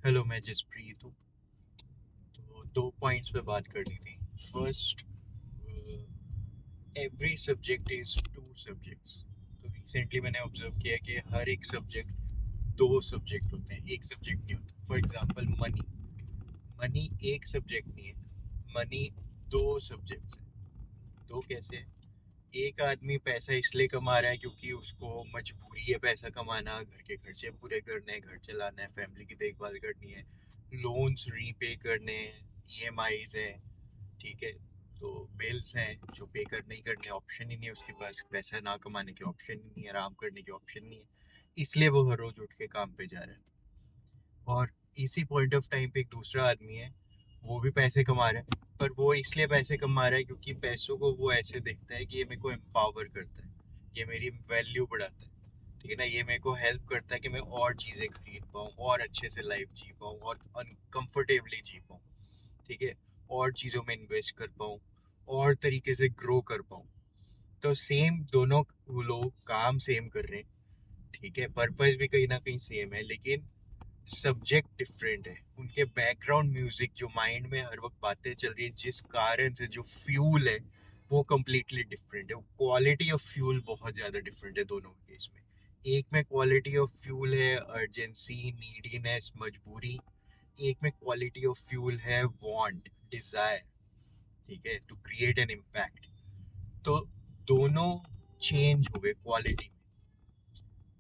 Hello, मैं जसप्रीत हूँ। तो 2 पॉइंट्स पे बात करनी थी। First, every subject is 2 subjects. तो रिसेंटली मैंने ऑब्जर्व किया कि हर एक सब्जेक्ट 2 सब्जेक्ट होते हैं, एक सब्जेक्ट नहीं होता। For example money. मनी एक सब्जेक्ट नहीं है, मनी 2 सब्जेक्ट्स हैं। 2 कैसे हैं? एक आदमी पैसा इसलिए कमा रहा है क्योंकि उसको मजबूरी है पैसा कमाना, घर के खर्चे पूरे करने हैं, घर चलाना है, फैमिली की देखभाल करनी है, लोन्स रीपे करने हैं, ईएमआईज हैं, ठीक है। तो बिल्स हैं जो पे करने ही करने, ऑप्शन ही नहीं है उसके पास, पैसा ना कमाने के ऑप्शन ही नहीं है, आराम करने के ऑप्शन नहीं है, इसलिए वो हर रोज उठ के काम पे जा रहा है। और इसी पॉइंट ऑफ टाइम पे एक दूसरा आदमी है, वो भी पैसे कमा रहा है, पर वो इसलिए पैसे कमा रहा है क्योंकि पैसों को वो ऐसे देखता है कि ये मेरे को एम्पावर करता है, ये मेरी वैल्यू बढ़ाता है, ठीक है ना, ये मेरे को हेल्प करता है कि मैं और चीज़ें खरीद पाऊँ, और अच्छे से लाइफ जी पाऊँ, और अनकम्फर्टेबली जी पाऊँ, ठीक है, और चीज़ों में इन्वेस्ट कर पाऊँ, और तरीके से ग्रो कर पाऊँ। तो सेम दोनों लोग काम सेम कर रहे हैं, ठीक है, पर्पस भी कहीं ना कहीं सेम है, लेकिन सब्जेक्ट डिफरेंट है। उनके बैकग्राउंड म्यूजिक जो माइंड में हर वक्त बातें चल रही है, जिस कारण से जो फ्यूल है वो कम्प्लीटली डिफरेंट है। क्वालिटी ऑफ फ्यूल बहुत ज़्यादा डिफरेंट है दोनों के केस में। एक में क्वालिटी ऑफ फ्यूल है अर्जेंसी, नीडीनेस, मजबूरी। एक में क्वालिटी ऑफ फ्यूल है वांट, डिजायर, ठीक है, टू क्रिएट एन इम्पैक्ट। तो दोनों चेंज हो गए क्वालिटी में।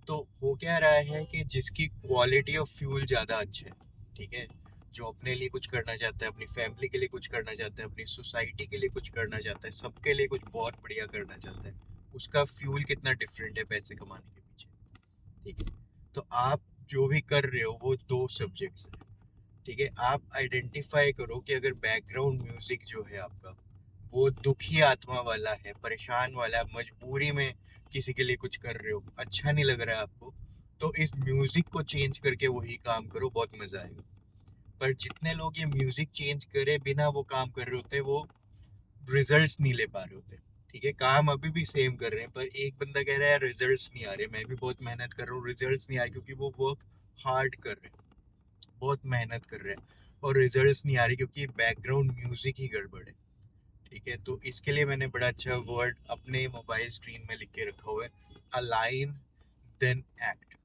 तो हो क्या रहा है कि जिसकी क्वालिटी ऑफ फ्यूल ज़्यादा अच्छा है, ठीक है, जो अपने लिए कुछ करना चाहता है, अपनी फैमिली के लिए कुछ करना चाहता है, अपनी सोसाइटी के लिए कुछ करना चाहता है, सबके लिए कुछ बहुत बढ़िया करना चाहता है, उसका फ्यूल कितना डिफरेंट है पैसे कमाने के पीछे, ठीक है। तो आप जो भी कर रहे हो वो 2 सब्जेक्ट्स हैं, ठीक है। आप आइडेंटिफाई करो कि अगर बैकग्राउंड म्यूजिक जो है आपका वो दुखी आत्मा वाला है, परेशान वाला है, मजबूरी में किसी के लिए कुछ कर रहे हो, अच्छा नहीं लग रहा है आपको, तो इस म्यूजिक को चेंज करके वही काम करो, बहुत मजा आएगा। पर जितने लोग ये म्यूजिक चेंज करे बिना वो काम कर रहे होते, वो रिजल्ट्स नहीं ले पा रहे होते, ठीक है। काम अभी भी सेम कर रहे हैं, पर एक बंदा कह रहा है रिजल्ट्स नहीं आ रहे, मैं भी बहुत मेहनत कर रहा हूँ, रिजल्ट्स नहीं आ रहे, क्योंकि वो वर्क हार्ड कर रहे हैं, बहुत मेहनत कर रहे हैं, और रिजल्ट्स नहीं आ रहे क्योंकि बैकग्राउंड म्यूजिक ही गड़बड़ है, ठीक है। तो इसके लिए मैंने बड़ा अच्छा वर्ड अपने मोबाइल स्क्रीन में लिख के रखा हुआ है, अलाइन देन एक्ट।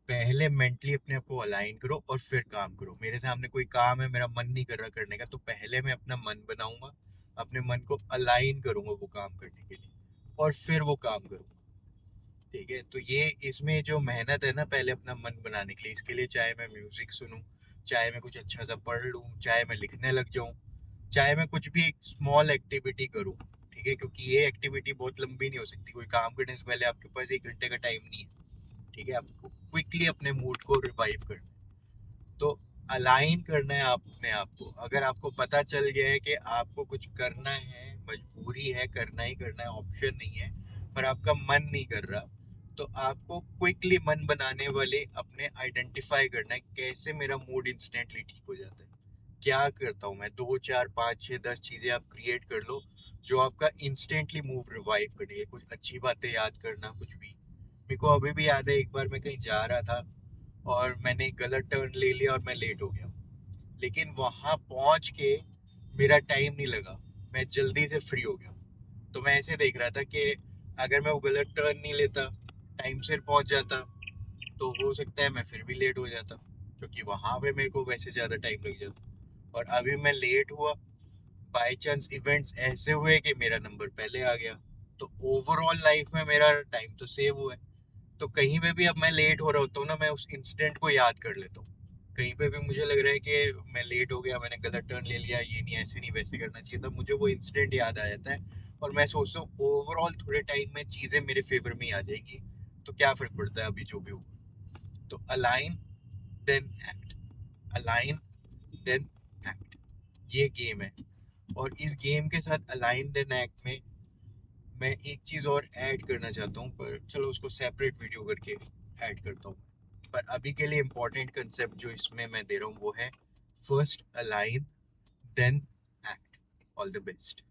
पहले मेंटली अपने आप को अलाइन करो और फिर काम करो। मेरे सामने कोई काम है, मेरा मन नहीं कर रहा करने का, तो पहले मैं अपना मन बनाऊंगा, अपने मन को अलाइन करूंगा वो काम करने के लिए, और फिर वो काम करूंगा, ठीक है। तो ये इसमें जो मेहनत है ना, पहले अपना मन बनाने के लिए, इसके लिए चाहे मैं म्यूजिक सुनूं, चाहे मैं कुछ अच्छा सा पढ़ लूं, चाहे मैं लिखने लग जाऊं, चाहे मैं कुछ भी एक स्मॉल एक्टिविटी करूं, ठीक है, क्योंकि ये एक्टिविटी बहुत लंबी नहीं हो सकती। कोई काम करने से पहले आपके पास 1 घंटे का टाइम नहीं है, ठीक है, आपको क्विकली अपने मूड को रिवाइव करना है। तो अलाइन करना है अपने आप को। अगर आपको पता चल गया है कि आपको कुछ करना है, मजबूरी है, करना ही करना है, ऑप्शन नहीं है, पर आपका मन नहीं कर रहा, तो आपको क्विकली मन बनाने वाले अपने आइडेंटिफाई करना है, कैसे मेरा मूड इंस्टेंटली ठीक हो जाता है, क्या करता हूँ मैं। 2 4 5 6 10 चीजें आप क्रिएट कर लो जो आपका इंस्टेंटली मूड रिवाइव करेंगे। कुछ अच्छी बातें याद करना, कुछ भी। मेरे को अभी भी याद है, एक बार मैं कहीं जा रहा था और मैंने गलत टर्न ले लिया और मैं लेट हो गया, लेकिन वहां पहुंच के मेरा टाइम नहीं लगा, मैं जल्दी से फ्री हो गया। तो मैं ऐसे देख रहा था कि अगर मैं वो गलत टर्न नहीं लेता, टाइम से पहुंच जाता, तो हो सकता है मैं फिर भी लेट हो जाता, क्योंकि वहां पे मेरे को वैसे ज्यादा टाइम लग जाता। और अभी मैं लेट हुआ, बाय चांस इवेंट्स ऐसे हुए कि मेरा नंबर पहले आ गया, तो ओवरऑल लाइफ में मेरा टाइम तो सेव हुआ है। तो कहीं पे भी अब मैं लेट हो रहा होता हूँ ना, मैं उस इंसिडेंट को याद कर लेता हूँ। कहीं पे भी मुझे लग रहा है कि मैं लेट हो गया, मैंने गलत टर्न ले लिया, ये नहीं, ऐसे नहीं, वैसे करना चाहिए था, मुझे वो इंसिडेंट याद आ जाता है, और मैं सोचता हूँ ओवरऑल थोड़े टाइम में चीजें मेरे फेवर में ही आ जाएगी, तो क्या फर्क पड़ता है अभी जो भी होगा। तो align then act, align then act, ये गेम है। और इस गेम के साथ अलाइन देन एक्ट में मैं एक चीज और ऐड करना चाहता हूँ, पर चलो उसको सेपरेट वीडियो करके ऐड करता हूँ। पर अभी के लिए इम्पोर्टेंट कंसेप्ट जो इसमें मैं दे रहा हूँ वो है, first align then act. All the best.